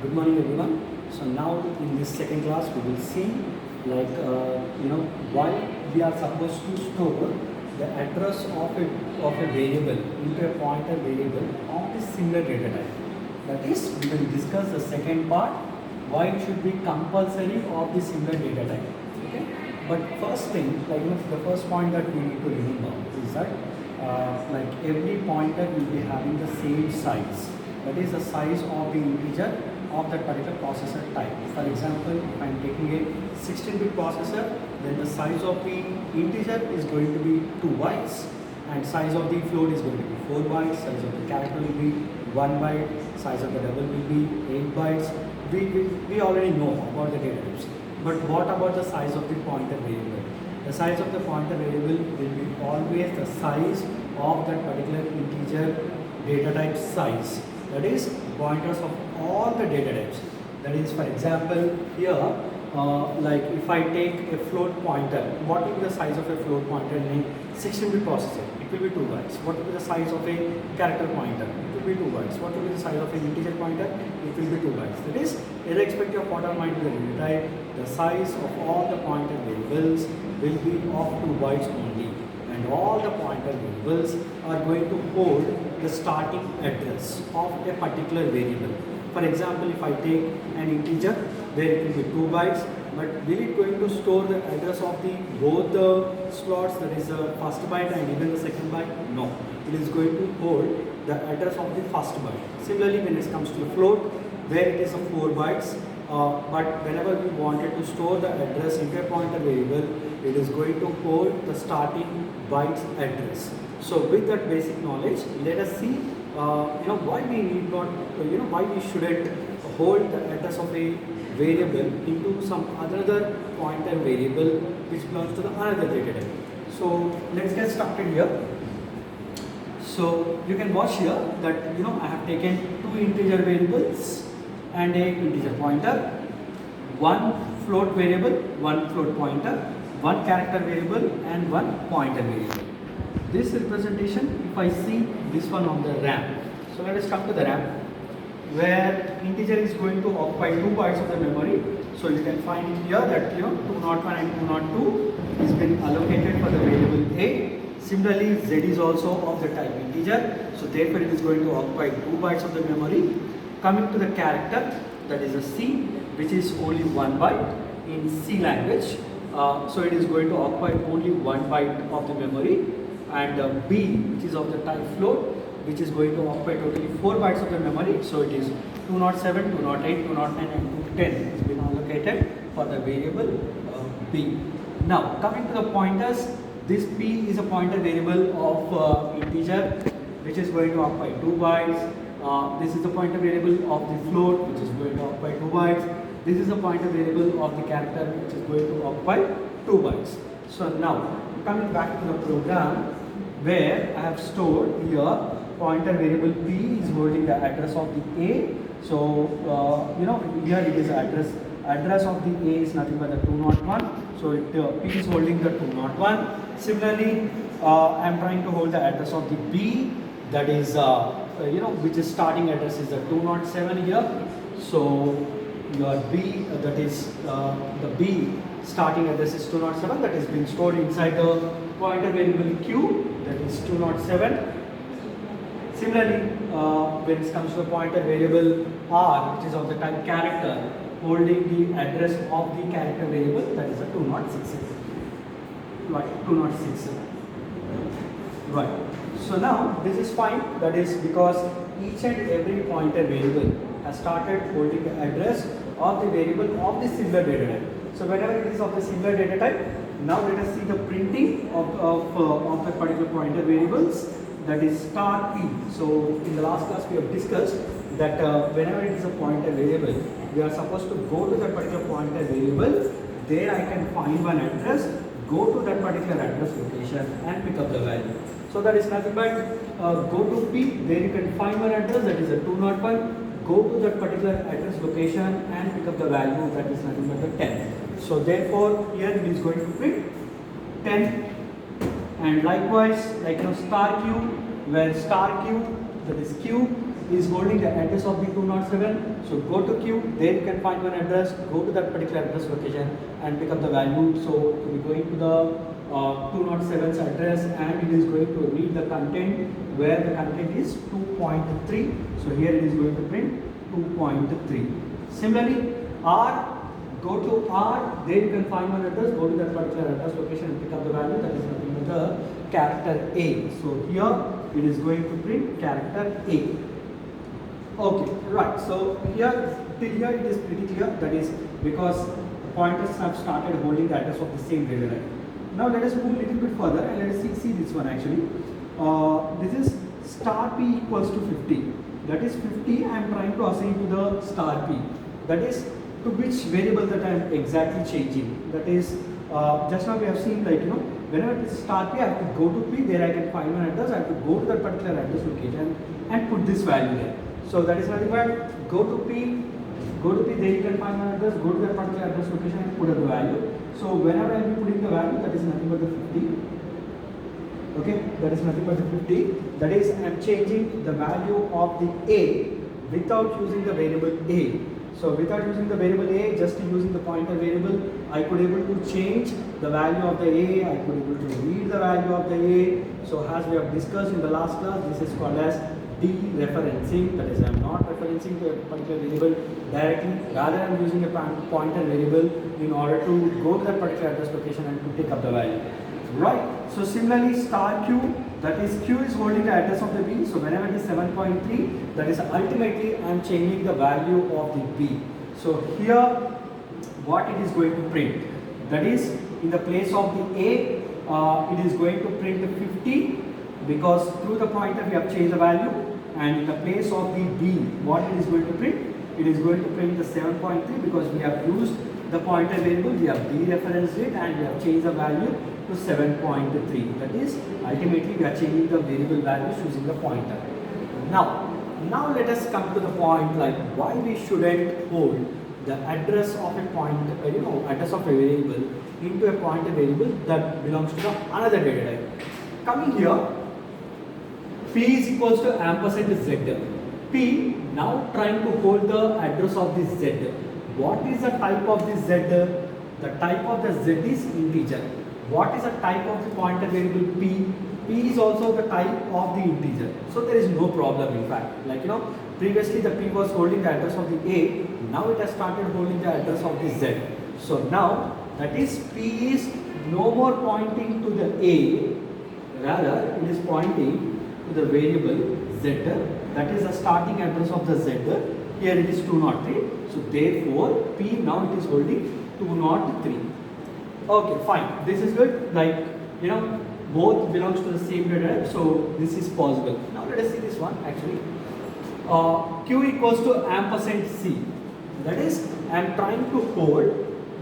Good morning, everyone. So now in this second class, we will see why we are supposed to store the address of a variable into a pointer variable of the similar data type. That is, we will discuss the second part, why it should be compulsory of the similar data type. Okay. But first thing, the first point that we need to remember is that every pointer will be having the same size. That is the size of the integer of that particular processor type. For example, if I am taking a 16-bit processor, then the size of the integer is going to be 2 bytes, and size of the float is going to be 4 bytes, size of the character will be 1 byte, size of the double will be 8 bytes. We already know about the data types. But what about the size of the pointer variable? The size of the pointer variable will be always the size of that particular integer data type size. That is pointers of all the data types. That is, for example, here, if I take a float pointer, what will be the size of a float pointer in a 16-bit processor? It will be 2 bytes. What will be the size of a character pointer? It will be 2 bytes. What will be the size of an integer pointer? It will be 2 bytes. That is, irrespective of what might be the data type, the size of all the pointer variables will be of 2 bytes only. And all the pointer variables are going to hold the starting address of a particular variable. For example, if I take an integer where it will be 2 bytes, but will it going to store the address of the both the slots, that is the first byte and even the second byte? No. It is going to hold the address of the first byte. Similarly, when it comes to float, where it is a 4 bytes, but whenever we wanted to store the address into a pointer variable, it is going to hold the starting bytes address. So with that basic knowledge, let us see why we need not, why we shouldn't hold the address of a variable into some other pointer variable which belongs to the another data type. So let's get started here. So you can watch here that I have taken 2 integer variables and a integer pointer, 1 float variable, 1 float pointer, 1 character variable and 1 pointer variable. This representation, if I see this one on the RAM. So let us come to the RAM, where integer is going to occupy 2 bytes of the memory. So you can find here that 201 and 202 is been allocated for the variable A. Similarly, Z is also of the type integer. So therefore it is going to occupy 2 bytes of the memory. Coming to the character, that is a C, which is only 1 byte in C language. So it is going to occupy only 1 byte of the memory, and B, which is of the type float, which is going to occupy totally 4 bytes of the memory. So it is 207, 208, 209 and 210 has been allocated for the variable B. Now coming to the pointers, this P is a pointer variable of integer, which is going to occupy 2 bytes. This is the pointer variable of the float, which is going to occupy 2 bytes. This is a pointer variable of the character, which is going to occupy 2 bytes. So now coming back to the program, where I have stored here pointer variable P is holding the address of the A. So here it is address of the A is nothing but the 201. So P is holding the 201. Similarly, I am trying to hold the address of the B, that is which is starting address is the 207 here. So your B, that is the B starting address is 207, that is being stored inside the pointer variable Q, that is 207. Similarly, when it comes to the pointer variable R, which is of the type character, holding the address of the character variable, that is a 206. Right, 206. Right. So now this is fine. That is because each and every pointer variable has started holding the address of the variable of the similar data type. So whenever it is of the similar data type, now let us see the printing of the particular pointer variables, that is star P. So in the last class we have discussed that whenever it is a pointer variable, we are supposed to go to that particular pointer variable. There I can find one address, go to that particular address location and pick up the value. So that is nothing but go to P, there you can find one address, that is a 201, go to that particular address location and pick up the value, that is nothing but the 10. So therefore here it is going to print 10, and likewise star Q, where star Q, that is Q, is holding the address of the 207. So go to Q, there you can find one address, go to that particular address location and pick up the value. So we're going to the 207's address and it is going to read the content where the content is 2.3. So here it is going to print 2.3. Similarly, R, go to R, there you can find one address, go to that particular address location and pick up the value, that is nothing but the character A. So here it is going to print character A. Okay, right. So here, till here it is pretty clear, that is because pointers have started holding the address of the same data type. Now let us move a little bit further and let us see this one actually. This is star P equals to 50. That is 50 I am trying to assign to the star P. That is to which variable that I am exactly changing. That is just now we have seen, like, whenever it is star P, I have to go to P, there I can find one address, I have to go to that particular address location and put this value there. So that is nothing but go to P, there you can find one address, go to that particular address location and put up the value. So whenever I will be putting the value, that is nothing but the 50. Okay, that is nothing but the 50. That is, I am changing the value of the A without using the variable A. So without using the variable A, just using the pointer variable, I could able to change the value of the A, I could able to read the value of the A. So as we have discussed in the last class, this is called as dereferencing. That is, I am not referencing to a particular variable directly, rather I am using a pointer variable in order to go to that particular address location and to pick up the value. Right. So similarly, star Q, that is Q is holding the address of the B. So whenever it is 7.3, that is ultimately I am changing the value of the B. So here what it is going to print, that is in the place of the A, it is going to print the 50 because through the pointer we have changed the value, and in the place of the B, what it is going to print, it is going to print the 7.3 because we have used the pointer variable, we have dereferenced it and we have changed the value to 7.3. That is, ultimately we are changing the variable values using the pointer. Now let us come to the point, like, why we shouldn't hold the address of a address of a variable into a pointer variable that belongs to the another data type. Coming here, P is equals to ampersand Z. P now trying to hold the address of this Z. What is the type of this Z? The type of the Z is integer. What is the type of the pointer variable P? P is also the type of the integer. So there is no problem in fact. Like, previously the P was holding the address of the A, now it has started holding the address of the Z. So now that is P is no more pointing to the A, rather it is pointing to the variable Z, that is the starting address of the Z. Here it is 203. So therefore P now it is holding 203. Okay, fine. This is good. Like, both belongs to the same data type, so this is possible. Now let us see this one actually. Q equals to ampersand C. That is, I am trying to hold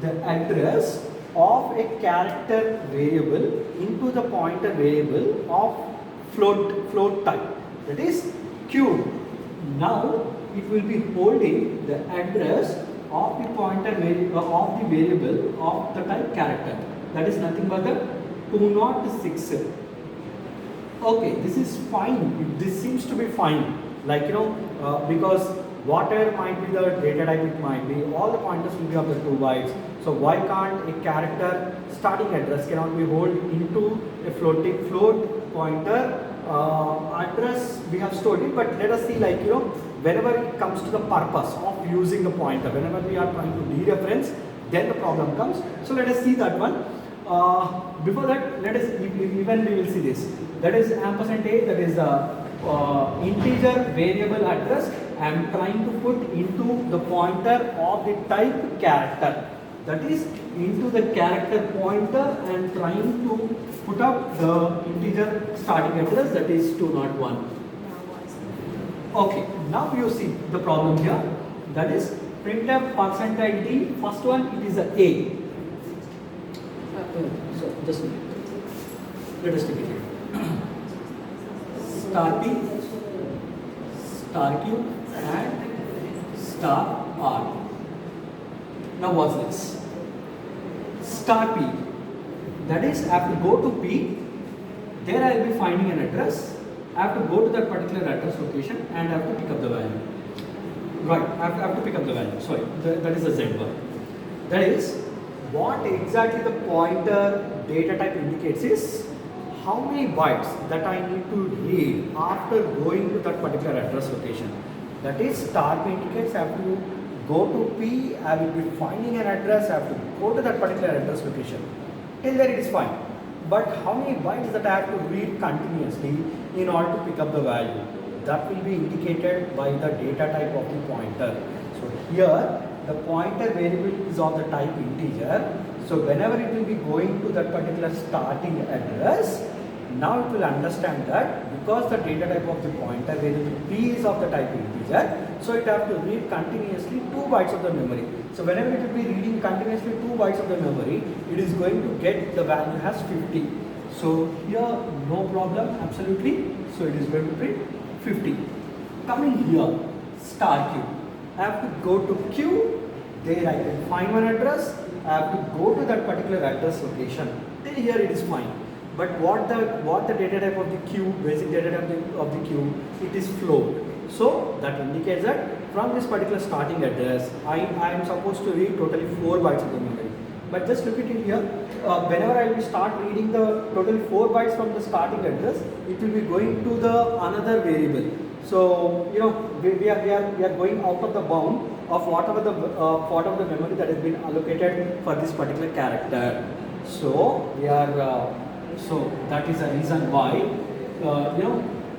the address of a character variable into the pointer variable of float type. That is Q. Now it will be holding the address of the pointer of the variable of the type character. That is nothing but the 206. Okay, this is fine. This seems to be fine. Like, because whatever might be the data type it might be, all the pointers will be of the 2 bytes. So why can't a character starting address cannot be held into a float pointer address? We have stored it, but let us see, like, whenever it comes to the purpose of using the pointer, whenever we are trying to dereference, then the problem comes. So let us see that one. Before that, let us even we will see this. That is ampersand A, that is integer variable address I am trying to put into the pointer of the type character. That is into the character pointer I am trying to put up the integer starting address, that is 201. Okay, now you see the problem here. That is printf percentage D. First one, it is A. So just let us take it here. Star P, star Q, and star R. Now what's this? Star P. That is, I have to go to P. There I will be finding an address, I have to go to that particular address location and I have to pick up the value. Right, I have to pick up the value. Sorry, that is the Z1. That is what exactly the pointer data type indicates is how many bytes that I need to read after going to that particular address location. That is star P indicates I have to go to P, I will be finding an address, I have to go to that particular address location. Till there it is fine. But how many bytes that I have to read continuously in order to pick up the value? That will be indicated by the data type of the pointer. So here the pointer variable is of the type integer. So whenever it will be going to that particular starting address, now it will understand that because the data type of the pointer variable P is of the type integer, so it have to read continuously 2 bytes of the memory. So whenever it will be reading continuously 2 bytes of the memory, it is going to get the value as 50. So here no problem, absolutely. So it is going to print 50. Coming here, star Q. I have to go to Q, there I can find one address, I have to go to that particular address location. Till here it is fine. But what the data type of the Q, basic data type of the Q, it is float. So that indicates that from this particular starting address, I am supposed to read totally 4 bytes of the memory. But just look at it here. Whenever I will start reading the total 4 bytes from the starting address, it will be going to the another variable. So you know we are going out of the bound of whatever the memory that has been allocated for this particular character. So we are so that is the reason why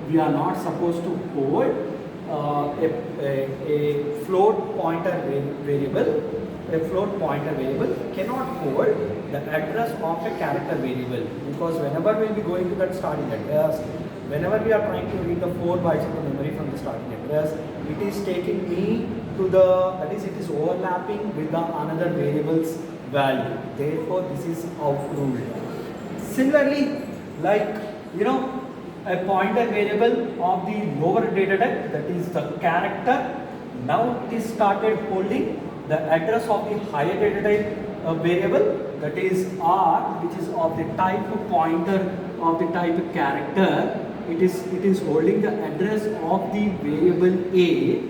we are not supposed to hold a float pointer variable. A float pointer variable cannot hold the address of a character variable, because whenever we will be going to that starting address, whenever we are trying to read the 4 bytes of the memory from the starting address, it is taking me to the, that is, it is overlapping with the another variable's value. Therefore, this is outruled. Similarly, like a pointer variable of the lower data type, that is the character, now it is started holding the address of the higher data type variable, that is R, which is of the type pointer of the type character. It is holding the address of the variable A,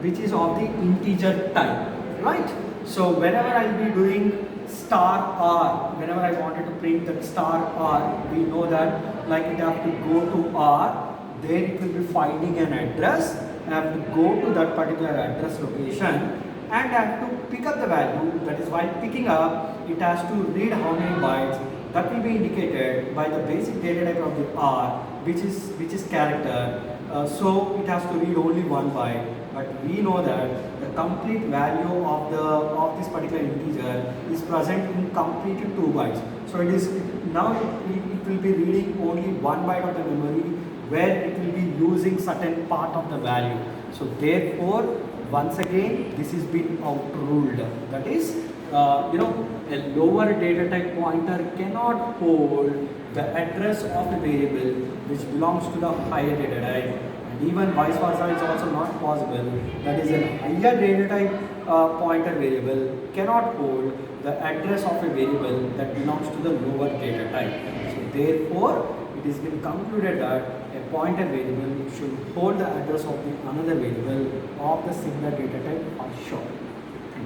which is of the integer type, right? So whenever I will be doing star R, whenever I wanted to print that star R, we know that like it have to go to R, then it will be finding an address. I have to go to that particular address location and I have to pick up the value. That is, while picking up, it has to read how many bytes. That will be indicated by the basic data type of the R, which is character. So it has to read only 1 byte. But we know that the complete value of this particular integer is present in completely 2 bytes. So it will be reading only 1 byte of the memory, where it will be using certain part of the value. So therefore, once again, this is been outruled. That is, a lower data type pointer cannot hold the address of a variable which belongs to the higher data type. And even vice versa is also not possible. That is, a higher data type pointer variable cannot hold the address of a variable that belongs to the lower data type. So therefore, it has been concluded that a pointer variable should hold the address of the another variable of the similar data type for sure.